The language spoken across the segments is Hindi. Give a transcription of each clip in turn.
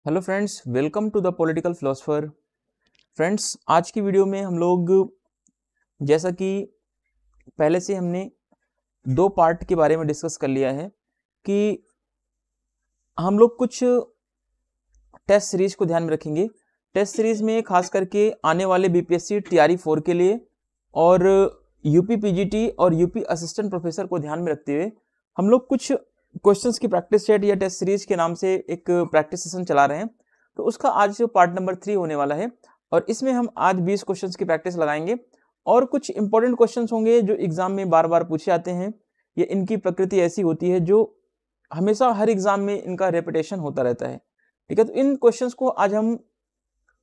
Hello friends, welcome to the political philosopher. Friends, आज की वीडियो में हम लोग जैसा कि पहले से हमने दो पार्ट के बारे में डिस्कस कर लिया है कि हम लोग कुछ टेस्ट सीरीज को ध्यान में रखेंगे। टेस्ट सीरीज में खास करके आने वाले बीपीएससी टीआरई 4 के लिए और यूपी पीजीटी और यूपी असिस्टेंट प्रोफेसर को ध्यान में रखते हुए हम लोग कुछ क्वेश्चंस की प्रैक्टिस सेट या टेस्ट सीरीज के नाम से एक प्रैक्टिस सेशन चला रहे हैं। तो उसका आज पार्ट नंबर 3 होने वाला है और इसमें हम आज 20 क्वेश्चंस की प्रैक्टिस लगाएंगे और कुछ इंपॉर्टेंट क्वेश्चंस होंगे जो एग्जाम में बार बार पूछे जाते हैं। ये इनकी प्रकृति ऐसी होती है जो हमेशा हर एग्जाम में इनका रेपिटेशन होता रहता है। ठीक है, तो इन क्वेश्चंस को आज हम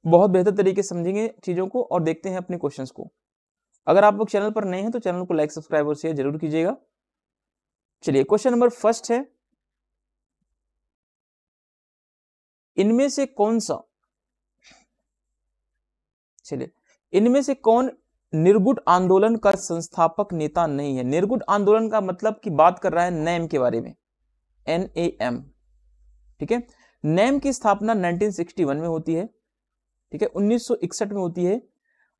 बहुत बेहतर तरीके से समझेंगे चीजों को और देखते हैं अपने क्वेश्चंस को। अगर आप लोग चैनल पर नए हैं तो चैनल को लाइक, सब्सक्राइब और शेयर जरूर कीजिएगा। चलिए, क्वेश्चन नंबर फर्स्ट है, इनमें से कौन सा चलिए इनमें से कौन निर्गुण आंदोलन का संस्थापक नेता नहीं है। निर्गुण आंदोलन का मतलब की बात कर रहा है नैम के बारे में, NAM। ठीक है, नैम की स्थापना 1961 में होती है। ठीक है, 1961 में होती है।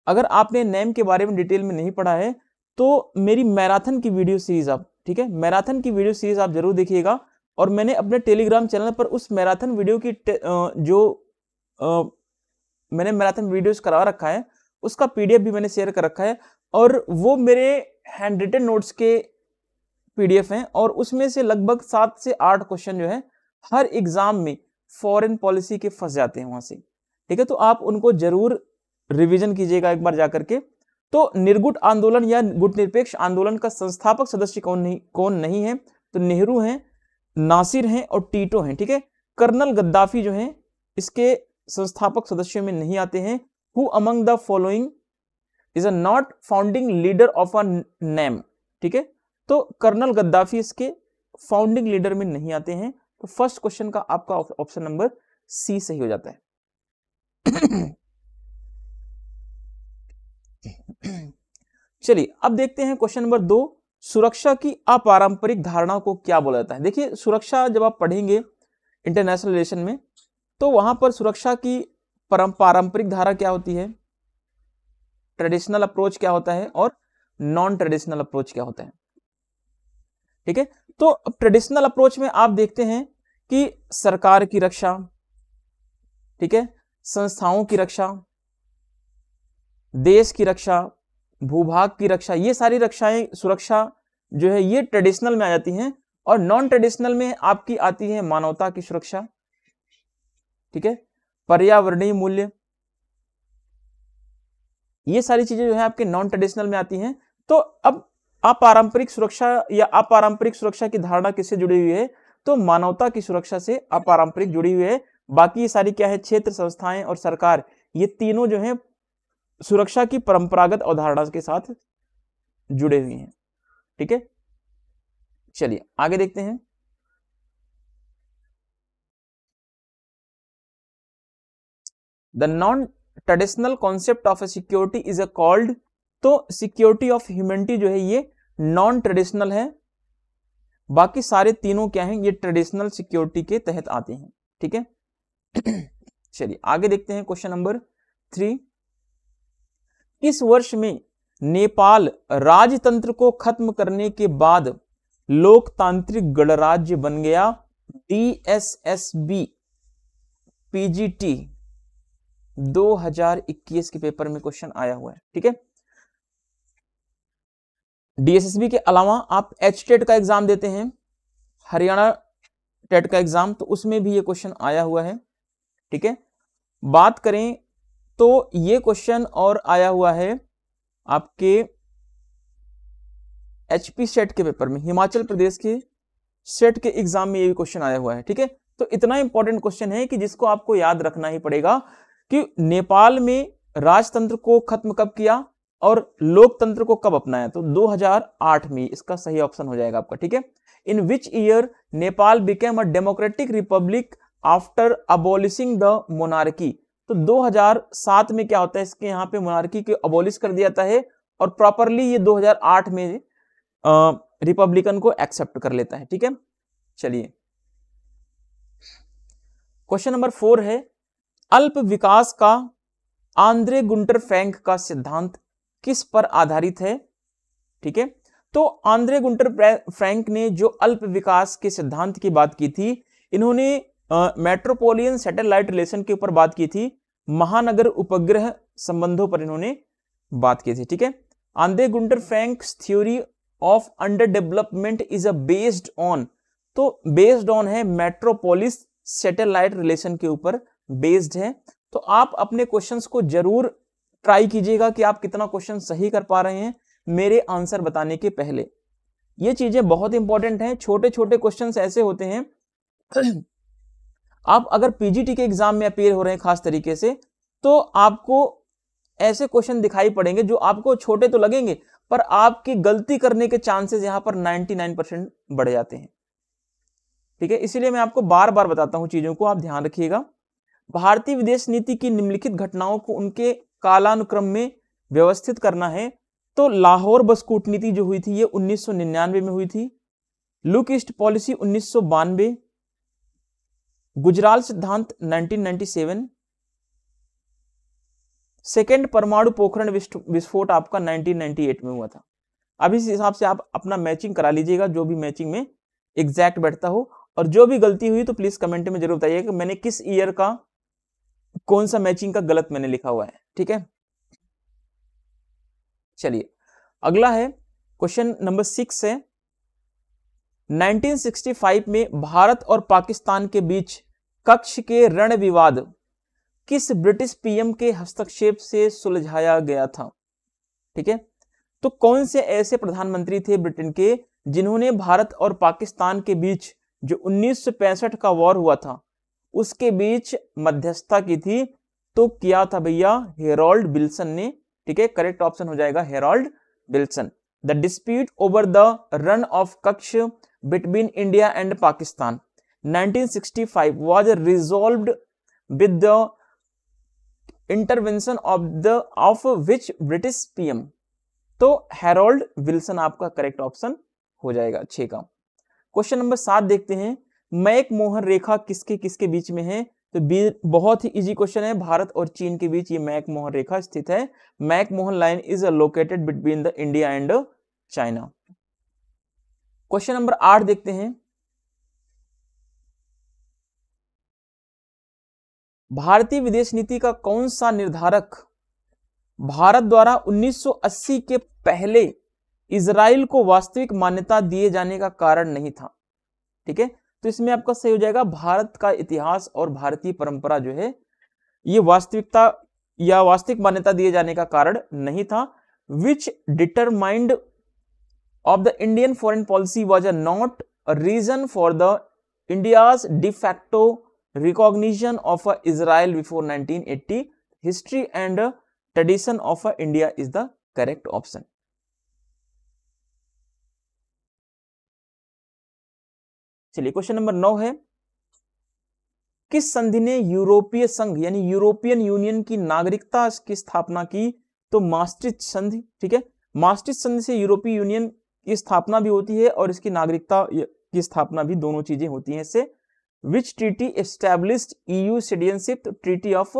अगर आपने नैम के बारे में डिटेल में नहीं पढ़ा है तो मेरी मैराथन की वीडियो सीरीज आप मैराथन की वीडियो सीरीज आप जरूर देखिएगा। और मैंने अपने टेलीग्राम चैनल पर उस मैराथन वीडियो की मैंने मैराथन वीडियोस करवा रखा है, उसका PDF भी मैंने शेयर कर रखा है और वो मेरे हैंड रिटन नोट्स के PDF हैं और उसमें से लगभग 7 से 8 क्वेश्चन जो है हर एग्जाम में फॉरेन पॉलिसी के फंस जाते हैं वहां से। ठीक है, तो आप उनको जरूर रिवीजन कीजिएगा एक बार जाकर के। तो निर्गुण आंदोलन या गुटनिरपेक्ष आंदोलन का संस्थापक सदस्य कौन नहीं है, तो नेहरू हैं, नासिर हैं और टीटो हैं। ठीक है, कर्नल गद्दाफी जो हैं इसके संस्थापक सदस्यों में नहीं आते हैं। Who among the following is a not founding leader of a name. ठीक है, तो कर्नल गद्दाफी इसके फाउंडिंग लीडर में नहीं आते हैं। तो फर्स्ट क्वेश्चन का आपका ऑप्शन नंबर सी सही हो जाता है। चलिए, अब देखते हैं क्वेश्चन नंबर 2, सुरक्षा की अपारंपरिक धारणा को क्या बोला जाता है। देखिए, सुरक्षा जब आप पढ़ेंगे इंटरनेशनल रिलेशन में तो वहां पर सुरक्षा की पारंपरिक धारा क्या होती है, ट्रेडिशनल अप्रोच क्या होता है और नॉन ट्रेडिशनल अप्रोच क्या होता है। ठीक है, तो ट्रेडिशनल अप्रोच में आप देखते हैं कि सरकार की रक्षा, ठीक है, संस्थाओं की रक्षा, देश की रक्षा, भूभाग की रक्षा, ये सारी रक्षाएं सुरक्षा जो है ये ट्रेडिशनल में आ जाती हैं। और नॉन ट्रेडिशनल में आपकी आती है मानवता की सुरक्षा, ठीक है, पर्यावरणीय मूल्य, ये सारी चीजें जो है आपके नॉन ट्रेडिशनल में आती हैं। तो अब अपारंपरिक सुरक्षा या अपारंपरिक सुरक्षा की धारणा किससे जुड़ी हुई है, तो मानवता की सुरक्षा से अपारंपरिक जुड़ी हुई है। बाकी ये सारी क्या है, क्षेत्र, संस्थाएं और सरकार, ये तीनों जो है सुरक्षा की परंपरागत अवधारणा के साथ जुड़े हुए हैं। ठीक है, चलिए आगे देखते हैं। The non traditional concept of A security is a called, तो सिक्योरिटी ऑफ ह्यूमैनिटी जो है ये नॉन ट्रेडिशनल है, बाकी सारे तीनों क्या हैं, ये ट्रेडिशनल सिक्योरिटी के तहत आते हैं। ठीक है, चलिए आगे देखते हैं क्वेश्चन नंबर 3, किस वर्ष में नेपाल राजतंत्र को खत्म करने के बाद लोकतांत्रिक गणराज्य बन गया। DSSB PGT 2021 के पेपर में क्वेश्चन आया हुआ है। ठीक है, DSSB के अलावा आप HTET का एग्जाम देते हैं, हरियाणा टेट का एग्जाम, तो उसमें भी ये क्वेश्चन आया हुआ है। ठीक है, बात करें तो ये क्वेश्चन और आया हुआ है आपके HP सेट के पेपर में, हिमाचल प्रदेश के सेट के एग्जाम में ये भी क्वेश्चन आया हुआ है। ठीक है, तो इतना इंपॉर्टेंट क्वेश्चन है कि जिसको आपको याद रखना ही पड़ेगा कि नेपाल में राजतंत्र को खत्म कब किया और लोकतंत्र को कब अपनाया, तो 2008 में। इसका सही ऑप्शन हो जाएगा आपका। ठीक है, in which year Nepal became a democratic republic after abolishing the monarchy, तो 2007 में क्या होता है, इसके यहाँ पे मोनार्की को अबॉलिश कर दिया जाता है और प्रॉपरली ये 2008 में रिपब्लिकन को एक्सेप्ट कर लेता है। ठीक है, चलिए क्वेश्चन नंबर 4 है, अल्प विकास का आंद्रे गुंटर फ्रैंक का सिद्धांत किस पर आधारित है? ठीक है, तो आंद्रे गुंटर फ्रैंक ने जो अल्प विकास के सिद्धांत की बात की थी, इन्होंने मेट्रोपोलियन सैटेलाइट रिलेशन के ऊपर बात की थी, महानगर उपग्रह संबंधों पर इन्होंने बात की थी। ठीक है, Andre Gunter Franks theory of under development is a based on, तो बेस्ड ऑन है मेट्रोपोलिस सैटेलाइट रिलेशन के ऊपर बेस्ड है। तो आप अपने क्वेश्चंस को जरूर ट्राई कीजिएगा कि आप कितना क्वेश्चन सही कर पा रहे हैं मेरे आंसर बताने के पहले। ये चीजें बहुत इंपॉर्टेंट हैं। छोटे छोटे क्वेश्चंस ऐसे होते हैं, आप अगर पीजीटी के एग्जाम में अपीयर हो रहे हैं खास तरीके से, तो आपको ऐसे क्वेश्चन दिखाई पड़ेंगे जो आपको छोटे तो लगेंगे, पर आपकी गलती करने के चांसेस यहां पर 99% बढ़ जाते हैं। ठीक है, इसीलिए मैं आपको बार बार बताता हूं चीजों को, आप ध्यान रखिएगा। भारतीय विदेश नीति की निम्नलिखित घटनाओं को उनके कालानुक्रम में व्यवस्थित करना है। तो लाहौर बस कूटनीति जो हुई थी ये 1999 में हुई थी, लुक ईस्ट पॉलिसी 1992, गुजराल सिद्धांत 1997, सेकेंड परमाणु पोखरण विस्फोट आपका 1998 में हुआ था। अब इस हिसाब से आप अपना मैचिंग करा लीजिएगा, जो भी मैचिंग में एग्जैक्ट बैठता हो। और जो भी गलती हुई तो प्लीज कमेंट में जरूर बताइएगा कि मैंने किस ईयर का कौन सा मैचिंग का गलत मैंने लिखा हुआ है। ठीक है, चलिए अगला है क्वेश्चन नंबर 6 है, 1965 में भारत और पाकिस्तान के बीच कच्छ के रण विवाद किस ब्रिटिश पीएम के हस्तक्षेप से सुलझाया गया था? ठीक है, तो कौन से ऐसे प्रधानमंत्री थे ब्रिटेन के जिन्होंने भारत और पाकिस्तान के बीच जो 1965 का वॉर हुआ था उसके बीच मध्यस्थता की थी? तो किया था भैया हेरोल्ड विल्सन ने। ठीक है, करेक्ट ऑप्शन हो जाएगा Harold Wilson. The dispute over the run of Kutch between India and Pakistan 1965 was resolved with the intervention of which British PM? तो हेरोल्ड विल्सन आपका करेक्ट ऑप्शन हो जाएगा 6 का। क्वेश्चन नंबर 7 देखते हैं, मैक मोहन रेखा किसके किसके बीच में है? तो बहुत ही इजी क्वेश्चन है, भारत और चीन के बीच ये मैक मोहन रेखा स्थित है। McMahon line is located between the India and China. Question number 8 देखते हैं, भारतीय विदेश नीति का कौन सा निर्धारक भारत द्वारा 1980 के पहले इजराइल को वास्तविक मान्यता दिए जाने का कारण नहीं था? ठीक है, तो इसमें आपका सही हो जाएगा भारत का इतिहास और भारतीय परंपरा जो है ये वास्तविकता या वास्तविक मान्यता दिए जाने का कारण नहीं था। Which determined of the Indian foreign policy was not a reason for the India's de facto recognition of Israel before 1980, history and tradition of India is the correct option. चलिए क्वेश्चन नंबर 9 है, किस संधि ने यूरोपीय संघ यानी यूरोपियन यूनियन की नागरिकता की स्थापना की? तो मास्ट्रिच संधि। ठीक है, मास्ट्रिच संधि से यूरोपीय यूनियन की स्थापना भी होती है और इसकी नागरिकता की स्थापना भी, दोनों चीजें होती हैं इससे। विच ट्रीटी एस्टैब्लिश्ड ईयू सिटीजनशिप? तो ट्रीटी ऑफ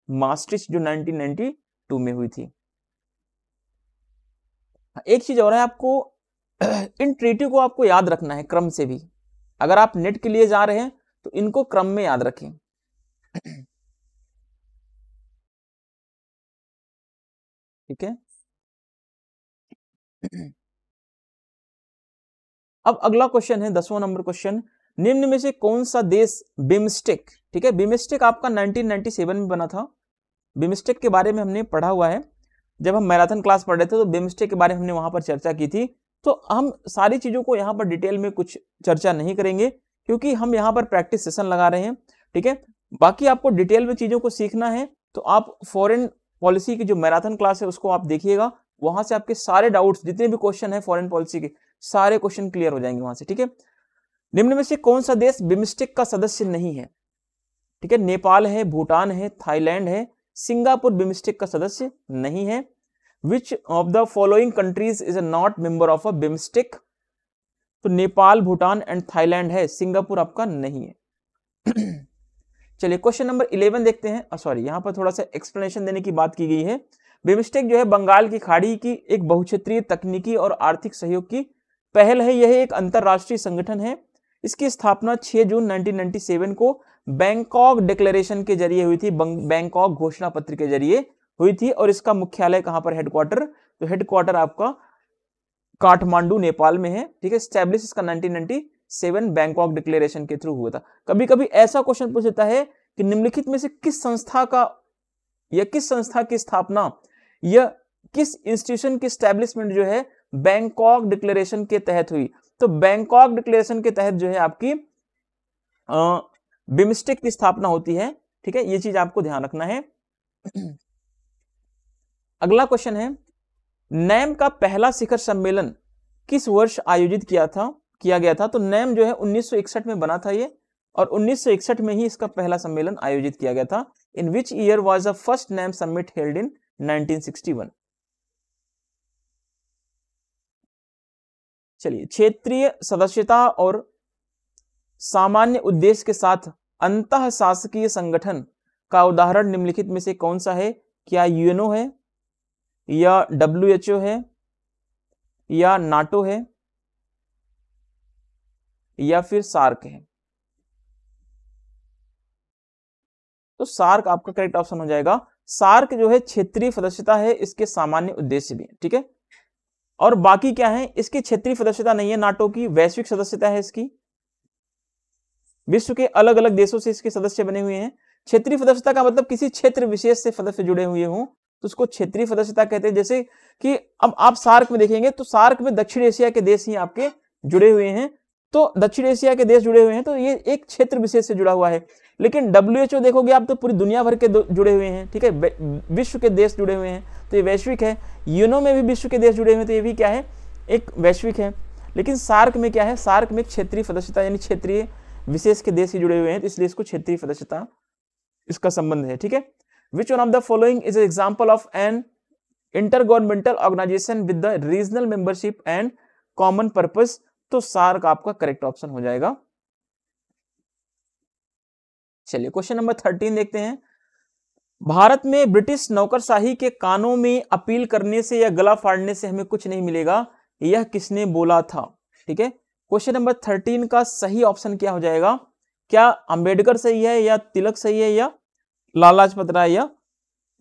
मास्ट्रिच जो 1992 में हुई थी। एक चीज और है, आपको इन ट्रीटी को आपको याद रखना है क्रम से भी। अगर आप नेट के लिए जा रहे हैं तो इनको क्रम में याद रखें। ठीक है, अब अगला क्वेश्चन है 10वां नंबर क्वेश्चन, निम्न में से कौन सा देश बिमस्टेक? ठीक है, बिमस्टेक आपका 1997 में बना था। बिमस्टेक के बारे में हमने पढ़ा हुआ है, जब हम मैराथन क्लास पढ़ रहे थे तो बिमस्टेक के बारे में हमने वहां पर चर्चा की थी। तो हम सारी चीजों को यहाँ पर डिटेल में कुछ चर्चा नहीं करेंगे क्योंकि हम यहाँ पर प्रैक्टिस सेशन लगा रहे हैं। ठीक है, बाकी आपको डिटेल में चीजों को सीखना है तो आप फॉरेन पॉलिसी की जो मैराथन क्लास है उसको आप देखिएगा, वहां से आपके सारे डाउट्स जितने भी क्वेश्चन है फॉरेन पॉलिसी के सारे क्वेश्चन क्लियर हो जाएंगे वहां से। ठीक है, निम्न में से कौन सा देश बिमस्टेक का सदस्य नहीं है? ठीक है, नेपाल है, भूटान है, थाईलैंड है, सिंगापुर बिमस्टेक का सदस्य नहीं है। Which of the following countries is not member of a BIMSTEC? तो नेपाल, भूटान एंड थाईलैंड है, सिंगापुर आपका नहीं है। चलिए क्वेश्चन नंबर 11 देखते हैं। सॉरी, यहाँ पर थोड़ा सा एक्सप्लेनेशन देने की बात की गई है। बिमस्टेक जो है बंगाल की खाड़ी की एक बहुक्षेत्रीय तकनीकी और आर्थिक सहयोग की पहल है। यह एक अंतरराष्ट्रीय संगठन है। इसकी स्थापना 6 जून 1997 को बैंकॉक डिक्लेरेशन के जरिए हुई थी, बैंकॉक घोषणा पत्र के जरिए हुई थी। और इसका मुख्यालय कहां पर, हेडक्वार्टर, तो हेडक्वार्टर आपका काठमांडू नेपाल में है। ठीक है, स्टैब्लिश इसका 1997 बैंकॉक डिक्लेरेशन के थ्रू हुआ था। कभी कभी ऐसा क्वेश्चन पूछ देता है कि निम्नलिखित में से किस संस्था का या किस संस्था की स्थापना या किस इंस्टीट्यूशन की स्टैब्लिशमेंट जो है बैंकॉक डिक्लेरेशन के तहत हुई। तो बैंकॉक डिक्लेरेशन के तहत जो है आपकी बिमस्टेक की स्थापना होती है। ठीक है, ये चीज आपको ध्यान रखना है। अगला क्वेश्चन है, नैम का पहला शिखर सम्मेलन किस वर्ष आयोजित किया गया था। तो नैम जो है 1961 में बना था ये, और 1961 में ही इसका पहला सम्मेलन आयोजित किया गया था। In which year was the first NAM summit held in 1961। चलिए, क्षेत्रीय सदस्यता और सामान्य उद्देश्य के साथ अंतः शासकीय संगठन का उदाहरण निम्नलिखित में से कौन सा है। क्या यूएनओ है, या डब्ल्यूएचओ है, या नाटो है, या फिर सार्क है। तो सार्क आपका करेक्ट ऑप्शन हो जाएगा। सार्क जो है क्षेत्रीय सदस्यता है, इसके सामान्य उद्देश्य भी है। ठीक है, और बाकी क्या है, इसकी क्षेत्रीय सदस्यता नहीं है नाटो की, वैश्विक सदस्यता है इसकी। विश्व के अलग अलग देशों से इसके सदस्य बने हुए हैं। क्षेत्रीय सदस्यता का मतलब किसी क्षेत्र विशेष से सदस्य जुड़े हुए हों तो उसको क्षेत्रीय सदस्यता कहते हैं। जैसे कि अब आप सार्क में देखेंगे तो सार्क में दक्षिण एशिया के देश ही आपके जुड़े हुए हैं, तो दक्षिण एशिया के देश जुड़े हुए हैं, तो ये एक क्षेत्र विशेष से जुड़ा हुआ है। लेकिन डब्ल्यूएचओ देखोगे आप तो पूरी दुनिया भर के जुड़े हुए हैं। ठीक है, विश्व के देश जुड़े हुए हैं, तो ये वैश्विक है। यूएनओ में भी विश्व के देश जुड़े हुए हैं, तो ये भी क्या है, एक वैश्विक है। लेकिन सार्क में क्या है, सार्क में क्षेत्रीय सदस्यता यानी क्षेत्रीय विशेष के देश ही जुड़े हुए हैं, तो इसलिए इसको क्षेत्रीय सदस्यता इसका संबंध है। ठीक है, which one of the following is example of an intergovernmental organisation with the regional membership and common purpose. तो सार्क आपका करेक्ट ऑप्शन हो जाएगा। चलिए क्वेश्चन नंबर 13 देखते हैं। भारत में ब्रिटिश नौकरशाही के कानों में अपील करने से या गला फाड़ने से हमें कुछ नहीं मिलेगा, यह किसने बोला था। ठीक है, क्वेश्चन नंबर 13 का सही ऑप्शन क्या हो जाएगा। क्या अंबेडकर सही है, या तिलक सही है, या लाला लाजपत राय, या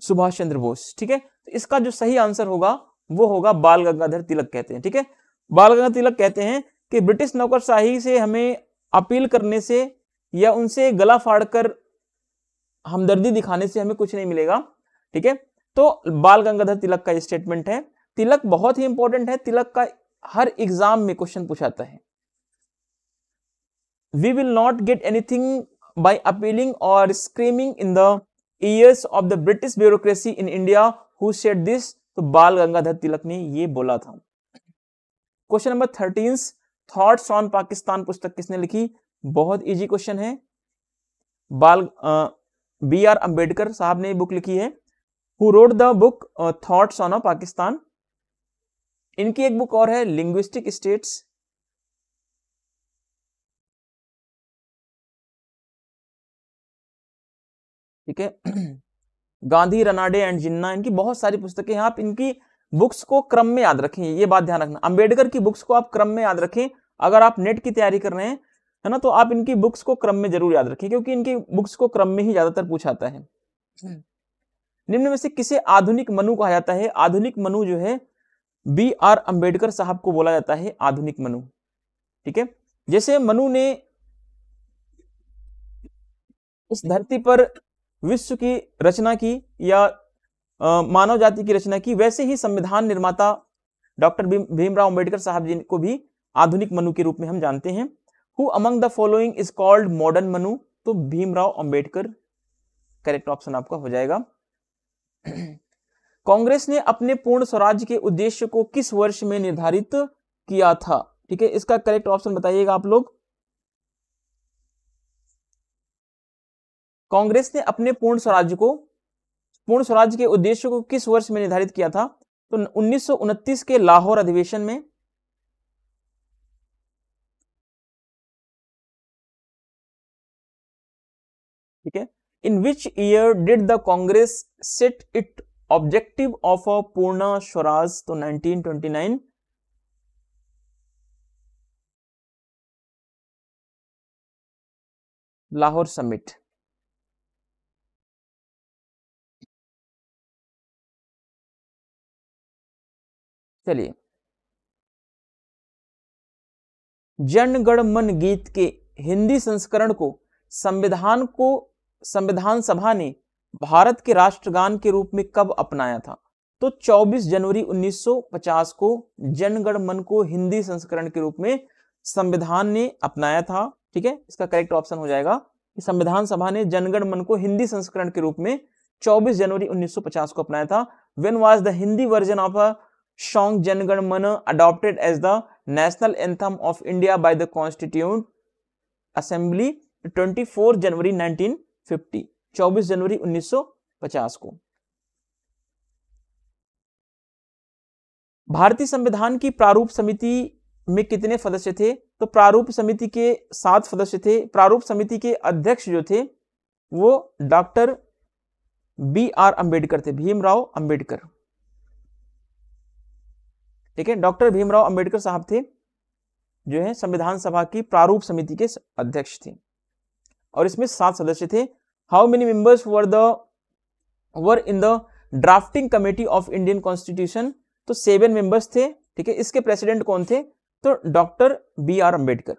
सुभाष चंद्र बोस। ठीक है, तो इसका जो सही आंसर होगा वो होगा बाल गंगाधर तिलक कहते हैं। ठीक है, बाल गंगाधर तिलक कहते हैं कि ब्रिटिश नौकरशाही से हमें अपील करने से या उनसे गला फाड़कर हमदर्दी दिखाने से हमें कुछ नहीं मिलेगा। ठीक है, तो बाल गंगाधर तिलक का स्टेटमेंट है। तिलक बहुत ही इंपॉर्टेंट है, तिलक का हर एग्जाम में क्वेश्चन पूछाता है। We will not get anything by appealing or screaming in the ears of the British bureaucracy in India who said this। तो बाल गंगाधर तिलक ने ये बोला था। Question number 13 thoughts on Pakistan पुस्तक किसने लिखी। बहुत इजी क्वेश्चन है। B.R. अंबेडकर साहब ने बुक लिखी है। Who wrote the book thoughts on Pakistan. इनकी एक बुक और है लिंग्विस्टिक स्टेट्स। ठीक है, गांधी, रनाडे एंड जिन्ना, इनकी बहुत सारी पुस्तकें हैं। आप इनकी बुक्स को क्रम में याद रखें, ये बात ध्यान रखना। अंबेडकर की बुक्स को आप क्रम में याद रखें। अगर आप नेट की तैयारी कर रहे हैं है ना, तो आप इनकी बुक्स को क्रम में जरूर याद रखें, क्योंकि इनकी बुक्स को क्रम में ही ज्यादातर पूछा जाता है। निम्न में से किसे आधुनिक मनु कहा जाता है। आधुनिक मनु जो है B.R. अंबेडकर साहब को बोला जाता है आधुनिक मनु। ठीक है, जैसे मनु ने इस धरती पर विश्व की रचना की या मानव जाति की रचना की, वैसे ही संविधान निर्माता डॉक्टर भीमराव अंबेडकर साहब जी को भी आधुनिक मनु के रूप में हम जानते हैं। Who among the following is called modern Manu. तो भीमराव अंबेडकर करेक्ट ऑप्शन आपका हो जाएगा। कांग्रेस ने अपने पूर्ण स्वराज्य के उद्देश्य को किस वर्ष में निर्धारित किया था। ठीक है, इसका करेक्ट ऑप्शन बताइएगा आप लोग। कांग्रेस ने अपने पूर्ण स्वराज्य के उद्देश्य को किस वर्ष में निर्धारित किया था। तो 1929 के लाहौर अधिवेशन में। ठीक है। In which year did the Congress set it objective of a Purna Swaraj, तो 1929। लाहौर समिट। चलिए, जन गण मन गीत के हिंदी संस्करण को संविधान सभा ने भारत के राष्ट्रगान के रूप में कब अपनाया था? तो 24 जनवरी 1950 को जन गण मन को हिंदी संस्करण के रूप में संविधान ने अपनाया था। ठीक है, इसका करेक्ट ऑप्शन हो जाएगा कि संविधान सभा ने जनगण मन को हिंदी संस्करण के रूप में 24 जनवरी 1950 को अपनाया था। When was the Hindi version of a song Janagana Mana adopted as the national anthem of India by the constituent assembly? 24 जनवरी 1950, 24 जनवरी 1950 को। भारतीय संविधान की प्रारूप समिति में कितने सदस्य थे? तो प्रारूप समिति के 7 सदस्य थे। प्रारूप समिति के अध्यक्ष जो थे वो डॉक्टर B.R. अम्बेडकर थे, भीमराव अम्बेडकर। ठीक है, डॉक्टर भीमराव अम्बेडकर साहब थे जो है संविधान सभा की प्रारूप समिति के अध्यक्ष थे, और इसमें 7 सदस्य थे। How many members were in the drafting committee of Indian constitution? तो 7 मेंबर्स थे। ठीक है, इसके प्रेसिडेंट कौन थे? तो डॉक्टर B.R. अम्बेडकर।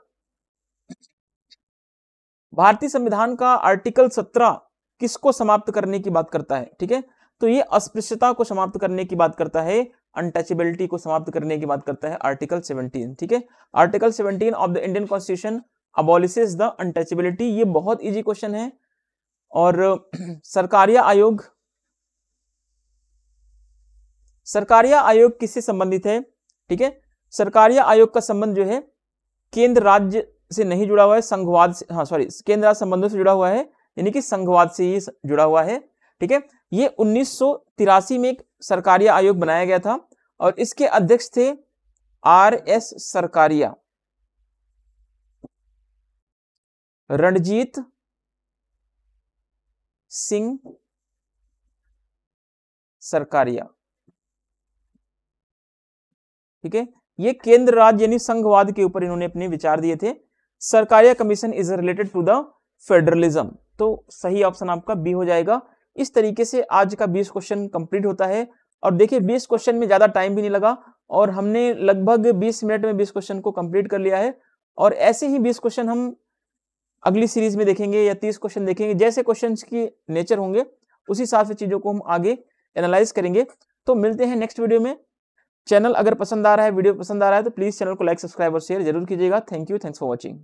भारतीय संविधान का आर्टिकल 17 किसको समाप्त करने की बात करता है? ठीक है, तो ये अस्पृश्यता को समाप्त करने की बात करता है, अनटचेबिलिटी को समाप्त करने की बात करता है आर्टिकल 17। ठीक है, article 17 of the Indian constitution अबॉलिशेस the untouchability. ये बहुत इजी क्वेश्चन है। और सरकारिया आयोग किससे संबंधित है? ठीक है, सरकारिया आयोग का संबंध जो है केंद्र राज्य से नहीं जुड़ा हुआ है, संघवाद से, केंद्र राज्य संबंधों से जुड़ा हुआ है, यानी कि संघवाद से ही जुड़ा हुआ है। ठीक है, ये 1983 में एक सरकारिया आयोग बनाया गया था और इसके अध्यक्ष थे R.S. सरकारिया, रणजीत सिंह सरकारिया। ठीक है, ये केंद्र राज्य यानी संघवाद के ऊपर इन्होंने अपने विचार दिए थे। Sarkaria commission is related to the federalism, तो सही ऑप्शन आपका बी हो जाएगा। इस तरीके से आज का 20 क्वेश्चन कंप्लीट होता है। और देखिए 20 क्वेश्चन में ज्यादा टाइम भी नहीं लगा और हमने लगभग 20 मिनट में 20 क्वेश्चन को कंप्लीट कर लिया है। और ऐसे ही 20 क्वेश्चन हम अगली सीरीज में देखेंगे या 30 क्वेश्चन देखेंगे। जैसे क्वेश्चंस की नेचर होंगे उसी हिसाब से चीजों को हम आगे एनालाइज करेंगे। तो मिलते हैं नेक्स्ट वीडियो में। चैनल अगर पसंद आ रहा है, वीडियो पसंद आ रहा है तो प्लीज चैनल को लाइक, सब्सक्राइब और शेयर जरूर कीजिएगा। Thank you, thanks for watching.